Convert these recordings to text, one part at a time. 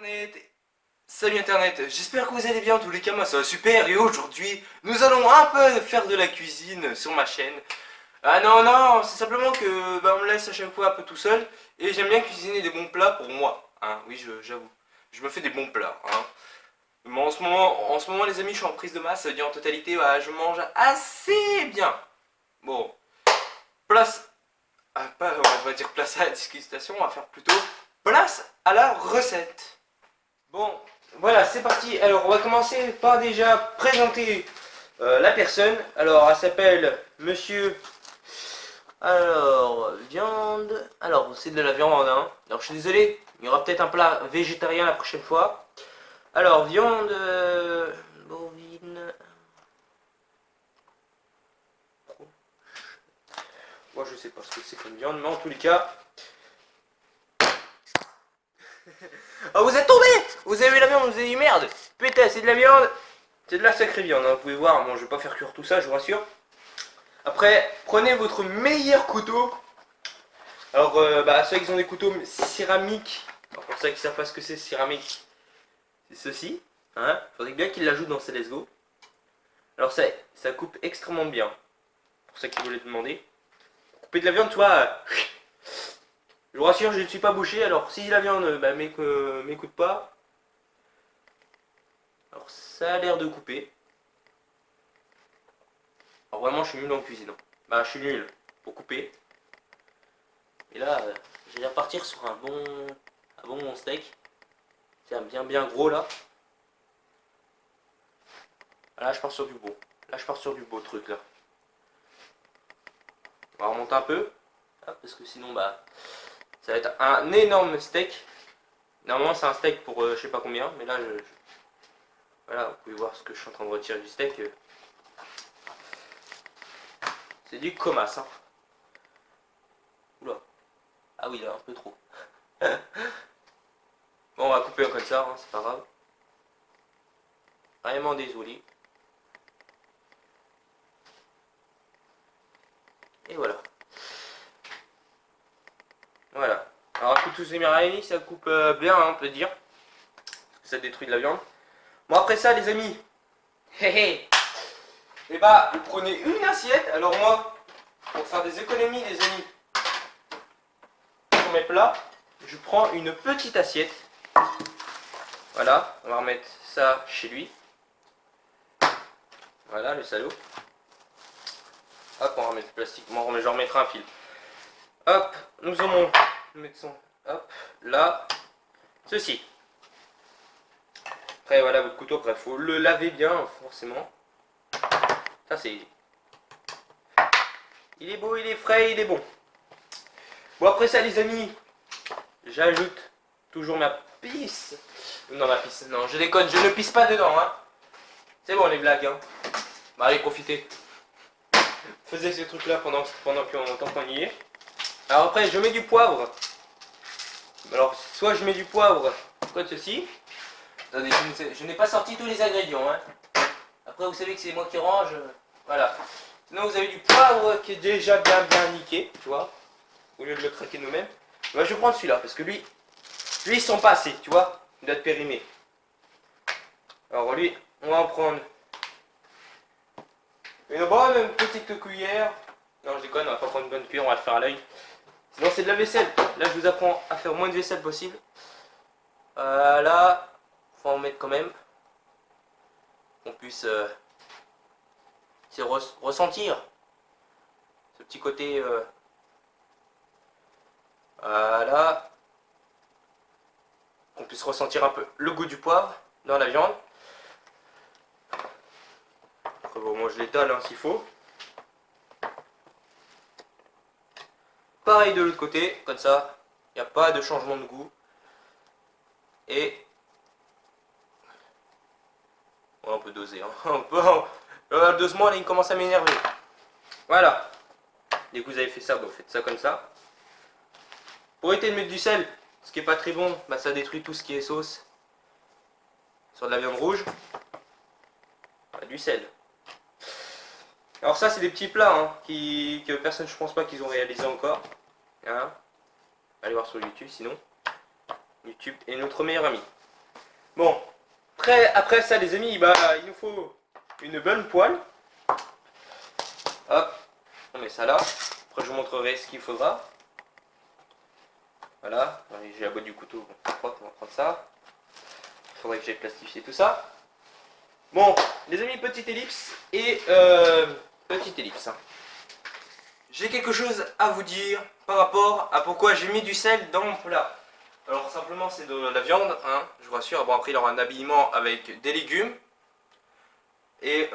Internet, salut Internet, j'espère que vous allez bien, en tous les cas moi ça va super et aujourd'hui nous allons un peu faire de la cuisine sur ma chaîne. Ah non, c'est simplement que on me laisse à chaque fois un peu tout seul et j'aime bien cuisiner des bons plats pour moi, hein, oui j'avoue, je me fais des bons plats, hein. Mais en ce moment les amis je suis en prise de masse, ça veut dire en totalité je mange assez bien. Bon, place, pas, on va dire place à la discussion, on va faire plutôt place à la recette. Bon, voilà, c'est parti. Alors, on va commencer par déjà présenter la personne. Alors, elle s'appelle Monsieur. Alors, viande. Alors, c'est de la viande, hein. Alors, je suis désolé, il y aura peut-être un plat végétarien la prochaine fois. Alors, viande bovine. Moi, je sais pas ce que c'est comme viande, mais en tous les cas. Oh, vous êtes tombé! Vous avez vu la viande, vous avez dit merde! Putain, c'est de la viande! C'est de la sacrée viande, hein. Vous pouvez voir, bon je vais pas faire cuire tout ça, je vous rassure. Après, prenez votre meilleur couteau. Alors, ceux qui ont des couteaux céramiques, alors pour ceux qui ne savent pas ce que c'est céramique, c'est ceci. Hein. Faudrait bien qu'ils l'ajoutent dans ces let's go. Alors ça coupe extrêmement bien. Pour ceux qui voulaient demander. Couper de la viande, tu vois, je vous rassure, je ne suis pas bouché. Alors si la viande m'écoute pas, alors ça a l'air de couper. Alors vraiment, je suis nul en cuisine. Bah, je suis nul pour couper. Et là, je vais repartir sur un bon steak. C'est bien gros là. Là, je pars sur du beau. Là, je pars sur du beau truc là. On va remonter un peu. Parce que sinon, ça va être un énorme steak. Normalement, c'est un steak pour je sais pas combien. Mais là, voilà, vous pouvez voir ce que je suis en train de retirer du steak. C'est du comas, hein. Oula. Ah oui, là, un peu trop. Bon, on va couper comme ça, hein, c'est pas grave. Vraiment désolé. Et voilà. Voilà. Alors, à coup de tous les ça coupe bien, hein, on peut dire. Parce que ça détruit de la viande. Bon, après ça, les amis. Et vous prenez une assiette. Alors, moi, pour faire des économies, les amis, pour mes plats, je prends une petite assiette. Voilà, on va remettre ça chez lui. Voilà, le salaud. Hop, on va remettre le plastique. Bon, je remettrai un fil. Hop, nous allons mettre son. Hop, là. Ceci. Après, voilà, votre couteau, après, il faut le laver bien, forcément. Ça, c'est. Il est beau, il est frais, il est bon. Bon, après ça, les amis, j'ajoute toujours ma pisse. Non, ma pisse, non, je déconne, je ne pisse pas dedans, hein. C'est bon, les blagues, hein. Bah, allez, profitez. Faisais ce truc-là pendant longtemps qu'on y est. Alors, après, je mets du poivre. Alors, soit je mets du poivre, comme ceci. Attendez, je n'ai pas sorti tous les ingrédients, hein. Après, vous savez que c'est moi qui range. Voilà. Sinon, vous avez du poivre qui est déjà bien niqué, tu vois. Au lieu de le craquer nous-mêmes. Moi, je vais prendre celui-là, parce que lui, ils sont pas assez, tu vois. Il doit être périmé. Alors, lui, on va en prendre une bonne petite cuillère. Non, je déconne, on va pas prendre une bonne cuillère, on va le faire à l'œil. Sinon, c'est de la vaisselle. Là, je vous apprends à faire moins de vaisselle possible. Là, faut en mettre quand même. Qu'on puisse ressentir ce petit côté. Voilà. Qu'on puisse ressentir un peu le goût du poivre dans la viande. Après, bon, moi je l'étale hein, s'il faut. Pareil de l'autre côté, comme ça, il n'y a pas de changement de goût. Et ouais, on peut doser. Hein. Le dosement, là, il commence à m'énerver. Voilà. Dès que vous avez fait ça, vous faites ça comme ça. Pour éviter de mettre du sel, ce qui est pas très bon, ça détruit tout ce qui est sauce. Sur de la viande rouge, du sel. Alors ça, c'est des petits plats hein, que personne, je pense pas qu'ils ont réalisé encore. Hein. Allez voir sur YouTube, sinon. YouTube est notre meilleur ami. Bon, après ça les amis, bah il nous faut une bonne poêle. Hop, on met ça là. Après je vous montrerai ce qu'il faudra. Voilà, j'ai la boîte du couteau, bon, on va prendre ça. Il faudrait que j'aille plastifier tout ça. Bon, les amis, petite ellipse et petite ellipse. Hein. J'ai quelque chose à vous dire par rapport à pourquoi j'ai mis du sel dans mon plat. Alors simplement c'est de la viande, hein, je vous rassure. Bon après il aura un habillement avec des légumes. Et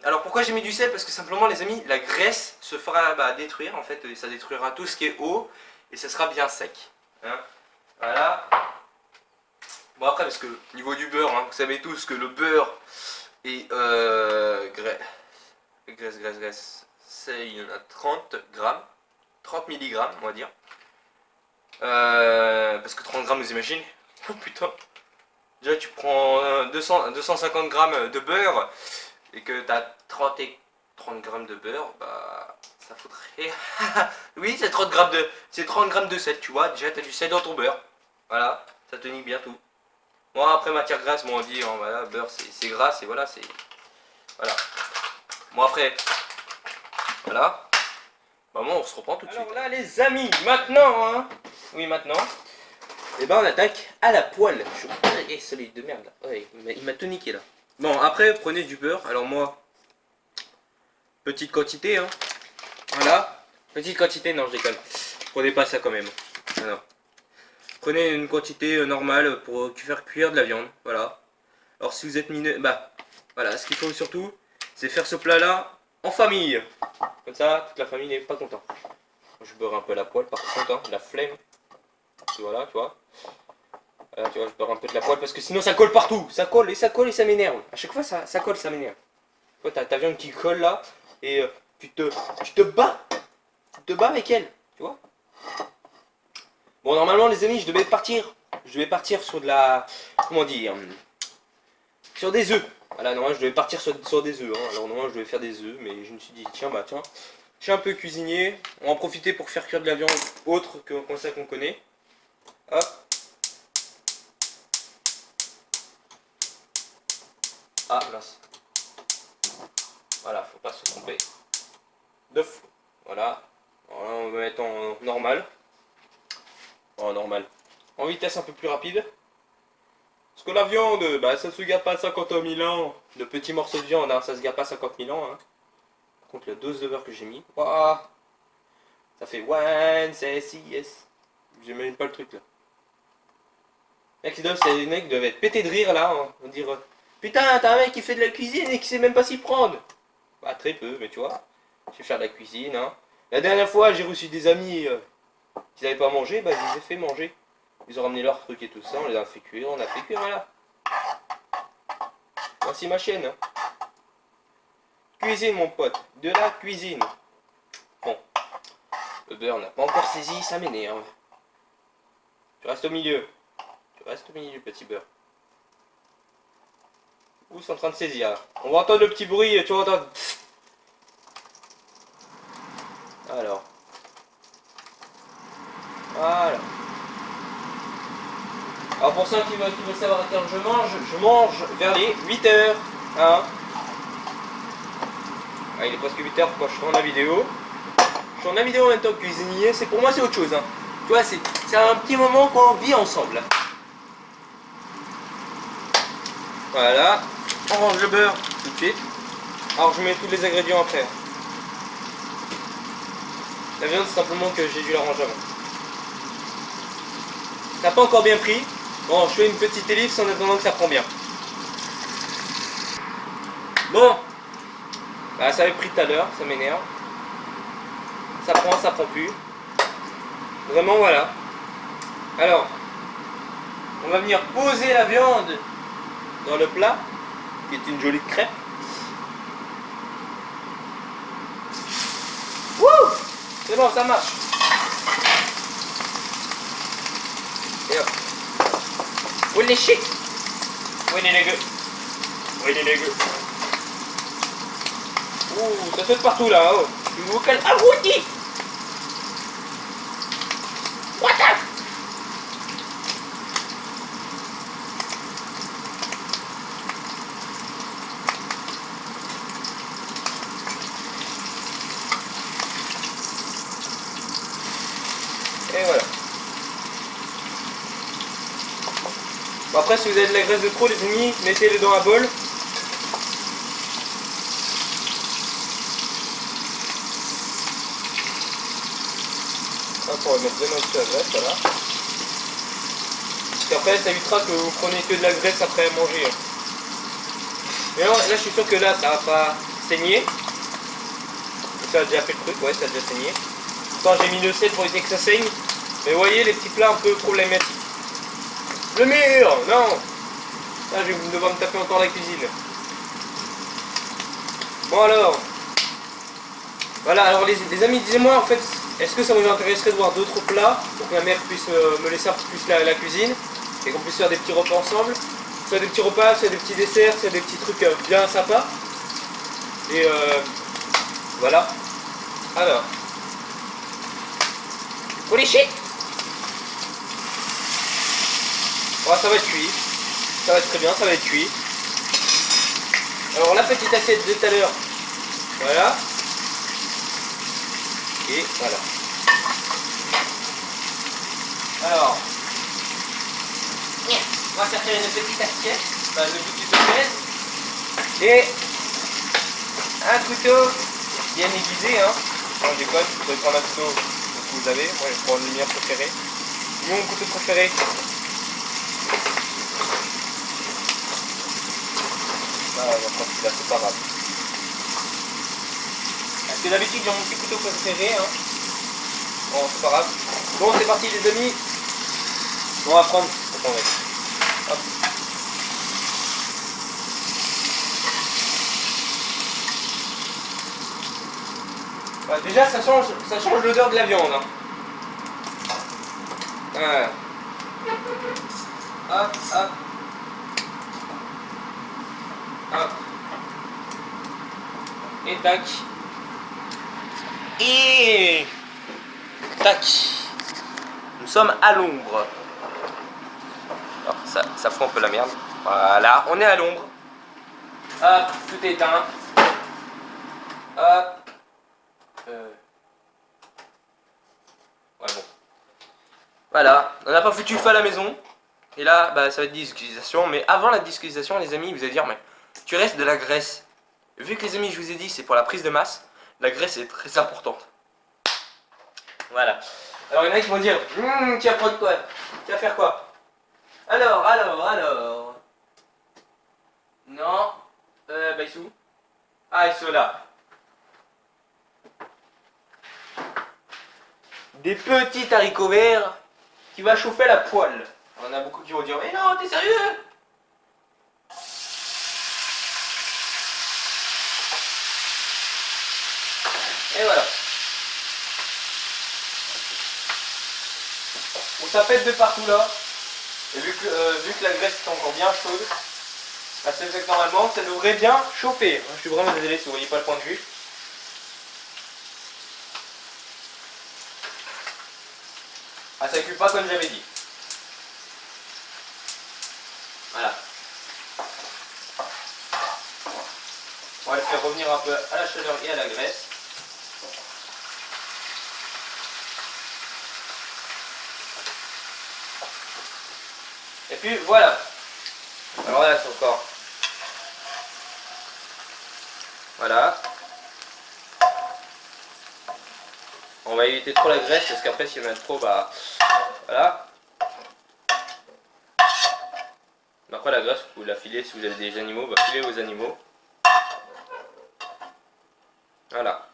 alors pourquoi j'ai mis du sel? Parce que simplement les amis, la graisse se fera détruire en fait, et ça détruira tout ce qui est eau et ça sera bien sec. Hein. Voilà. Bon après parce que niveau du beurre, hein, vous savez tous que le beurre et graisse, il y en a 30 grammes, 30 milligrammes on va dire. Parce que 30 grammes vous imaginez, oh putain, déjà tu prends 250 grammes de beurre et que tu as 30 grammes de beurre, bah ça faudrait... oui c'est 30 grammes de sel, tu vois, déjà tu as du sel dans ton beurre, voilà, ça te nique bien tout. Bon après matière grasse, bon on dit, hein, voilà, beurre c'est gras, et voilà, c'est... Voilà. Bon après, voilà. Bah bon on se reprend tout de suite. Alors là les amis, maintenant, hein, oui maintenant, et ben on attaque à la poêle. Je suis solide de merde là, ouais, il m'a tout niqué là. Bon après prenez du beurre, alors moi, petite quantité, hein, voilà. Petite quantité, non je déconne, prenez pas ça quand même. Alors. Prenez une quantité normale pour faire cuire de la viande, voilà. Alors si vous êtes mineur, bah voilà, ce qu'il faut surtout, c'est faire ce plat là en famille. Comme ça, toute la famille n'est pas content. Je beurre un peu la poêle par contre, hein, la flemme. Voilà, tu vois. Voilà, tu vois, je beurre un peu de la poêle parce que sinon ça colle partout. Ça colle et ça m'énerve. À chaque fois ça colle, ça m'énerve. Tu vois, t'as ta viande qui colle là et tu te bats. Tu te bats avec elle, tu vois. Bon, normalement, les amis, je devais partir sur de la... Comment dire? Sur des œufs. Voilà, normalement, je devais partir sur des œufs. Hein. Alors, normalement, je devais faire des œufs, mais je me suis dit, tiens, je suis un peu cuisinier. On va en profiter pour faire cuire de la viande autre que comme ça qu'on connaît. Hop. Ah, mince. Voilà, faut pas se tromper. Voilà. Voilà, on va mettre en normal. En normal. En vitesse un peu plus rapide. Parce que la viande, bah, ça se garde pas 50 000 ans. De petits morceaux de viande, hein, ça se garde pas 50 000 ans. Hein. Par contre, la dose de beurre que j'ai mis, wow, ça fait 1, 6, yes. J'imagine pas le truc là. Les mecs doivent être pétés de rire là. Hein. On dire, putain, t'as un mec qui fait de la cuisine et qui sait même pas s'y prendre. Bah, très peu, mais tu vois. Je vais faire de la cuisine. Hein. La dernière fois, j'ai reçu des amis qui n'avaient pas mangé, bah, je les ai fait manger. Ils ont ramené leur truc et tout ça, on les a fait cuire, voilà. Voici ma chaîne. Hein. Cuisine mon pote, de la cuisine. Bon, le beurre n'a pas encore saisi, ça m'énerve. Tu restes au milieu. Petit beurre. Où c'est en train de saisir. On va entendre le petit bruit, tu vas entendre. Alors. Voilà. Alors pour ceux qui veulent savoir à quelle heure je mange vers les 8 h. Hein. Ah, il est presque 8 h quand je tourne la vidéo. Je tourne la vidéo en même temps que cuisinier, pour moi c'est autre chose. Hein. Tu vois, c'est un petit moment qu'on vit ensemble. Voilà. On range le beurre tout de suite. Alors je mets tous les ingrédients après. La viande c'est simplement que j'ai dû la ranger avant. Ça n'a pas encore bien pris. Bon, je fais une petite ellipse en attendant que ça prend bien. Bon. Bah, ça avait pris tout à l'heure, ça m'énerve. Ça prend plus. Vraiment, voilà. Alors, on va venir poser la viande dans le plat, qui est une jolie crêpe. Wouh! C'est bon, ça marche. Et hop. Où les shit? Où est les gueux? Ouh, ça saute partout là, oh. Tu vous calmes. Ah, Woody! What the? Bon, après, si vous avez de la graisse de trop, les amis, mettez-le dans un bol. Hop, on va mettre bien au-dessus la graisse, voilà. Parce qu'après, ça évitera que vous preniez que de la graisse après à manger. Mais non, là, je suis sûr que là, ça va pas saigner. Ça a déjà fait le truc, ouais, ça a déjà saigné. Pourtant, j'ai mis le sel pour éviter que ça saigne. Mais vous voyez, les petits plats un peu problématiques. Le mur, non. Là, je vais devoir me taper encore la cuisine. Bon alors. Voilà, alors les amis, disez-moi en fait, est-ce que ça vous intéresserait de voir d'autres plats pour que ma mère puisse me laisser un petit peu plus la cuisine et qu'on puisse faire des petits repas ensemble, soit des petits repas, soit des petits desserts, soit des petits trucs bien sympas. Et voilà. Alors. Poliché. Bon, ça va être cuit. Ça va être très bien, ça va être cuit. Alors la petite assiette de tout à l'heure. Voilà. Et voilà. Alors, on va sortir une petite assiette, enfin une petite pèse. Et un couteau bien aiguisé, hein. Non, je déconne, vous pouvez prendre un couteau que vous avez. Moi, je prends le mien préféré. Mon couteau préféré. Ah, on va prendre celui-là, c'est pas grave. Parce que d'habitude, j'ai mon petit couteau préféré, hein. Bon, c'est pas grave. Bon, c'est parti, les amis. On va prendre. Attendez. Hop. Bah, déjà, ça change l'odeur de la viande. Hein. Voilà. Hop, hop. Hop. Et tac. Et tac. Nous sommes à l'ombre. Alors, ça fout un peu la merde. Voilà, on est à l'ombre. Hop, tout est éteint. Hop. Ouais, bon. Voilà, on n'a pas foutu le feu à la maison. Et là, bah, ça va être discussion. Mais avant la discussion, les amis, vous allez dire, mais tu restes de la graisse. Vu que les amis, je vous ai dit, c'est pour la prise de masse, la graisse est très importante. Voilà. Alors, il y en a qui vont dire, tu vas prendre quoi? Tu vas faire quoi? Alors. Non. Bah, ils sont où? Ah, ils sont là. Des petits haricots verts qui va chauffer la poêle. On a beaucoup qui vont dire, mais non, t'es sérieux? Et voilà. Bon, ça pète de partout là. Et vu que la graisse est encore bien chaude, bah, c'est vrai que normalement ça devrait bien chauffer. Je suis vraiment désolé si vous voyez pas le point de vue. Ah, ça cuit pas comme j'avais dit. Voilà. On va le faire revenir un peu à la chaleur et à la graisse. Et puis voilà. Alors là c'est encore. Voilà. On va éviter trop la graisse parce qu'après si on en a trop, bah voilà. Après la graisse, vous pouvez la filer si vous avez des animaux, bah filez vos animaux. Voilà.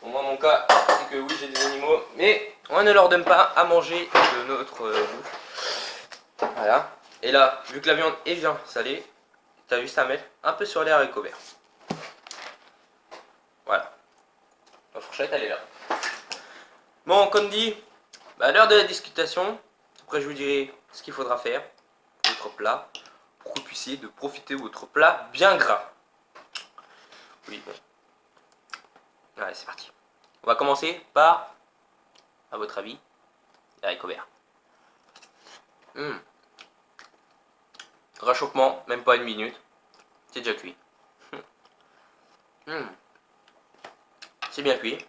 Bon, moi mon cas, c'est que oui j'ai des animaux, mais on ne leur donne pas à manger de notre bouffe. Voilà. Et là, vu que la viande est bien salée, tu as juste à mettre un peu sur les haricots verts. Voilà. La fourchette elle est là. Bon, comme dit, bah, à l'heure de la discutation, après je vous dirai ce qu'il faudra faire pour votre plat, pour que vous puissiez de profiter de votre plat bien gras. Oui, bon. Allez, c'est parti. On va commencer par, à votre avis, les haricots verts. Réchauffement, même pas une minute. C'est déjà cuit. C'est bien cuit.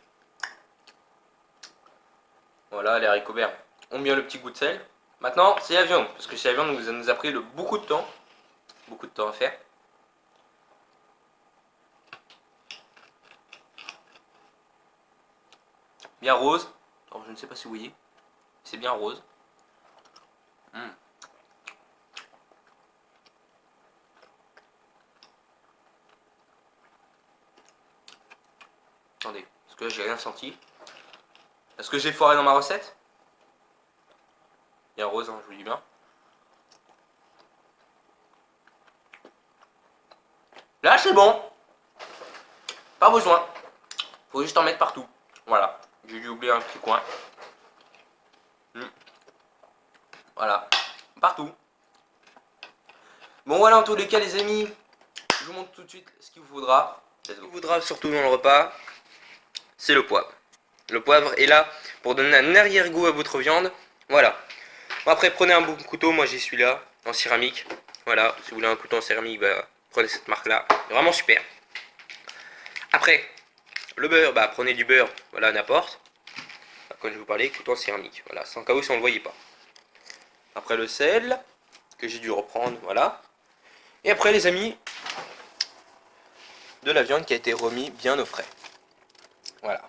Voilà, les haricots verts ont bien le petit goût de sel. Maintenant, c'est la viande. Parce que c'est la viande nous a pris beaucoup de temps. Beaucoup de temps à faire. Bien rose. Alors, je ne sais pas si vous voyez. C'est bien rose. Attendez, parce que là j'ai rien senti. Est-ce que j'ai foiré dans ma recette? Bien rose, hein, je vous dis bien. Là c'est bon. Pas besoin. Faut juste en mettre partout. Voilà. J'ai dû oublier un petit coin. Voilà. Partout. Bon voilà, en tous les cas les amis, je vous montre tout de suite ce qu'il vous faudra. Ce qu'il vous faudra surtout dans le repas, c'est le poivre. Le poivre est là pour donner un arrière-goût à votre viande. Voilà. Bon, après prenez un bon couteau, moi j'ai celui-là, en céramique. Voilà, si vous voulez un couteau en céramique, bah, prenez cette marque-là. Vraiment super. Après, le beurre, bah prenez du beurre, voilà, n'importe. Comme je vous parlais, couteau en céramique. Voilà, sans cas où si on ne le voyait pas. Après le sel, que j'ai dû reprendre, voilà. Et après les amis, de la viande qui a été remis bien au frais. Voilà.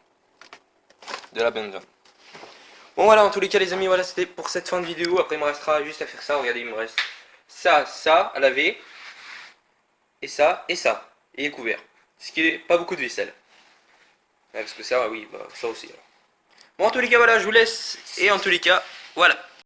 De la bonne viande. Bon voilà, en tous les cas les amis, voilà c'était pour cette fin de vidéo. Après il me restera juste à faire ça. Regardez, il me reste ça, ça à laver. Et ça, et ça. Et les couverts. Ce qui est pas beaucoup de vaisselle. Ouais, parce que ça, oui, bah, ça aussi. Alors. Bon en tous les cas voilà, je vous laisse. Et en tous les cas, voilà.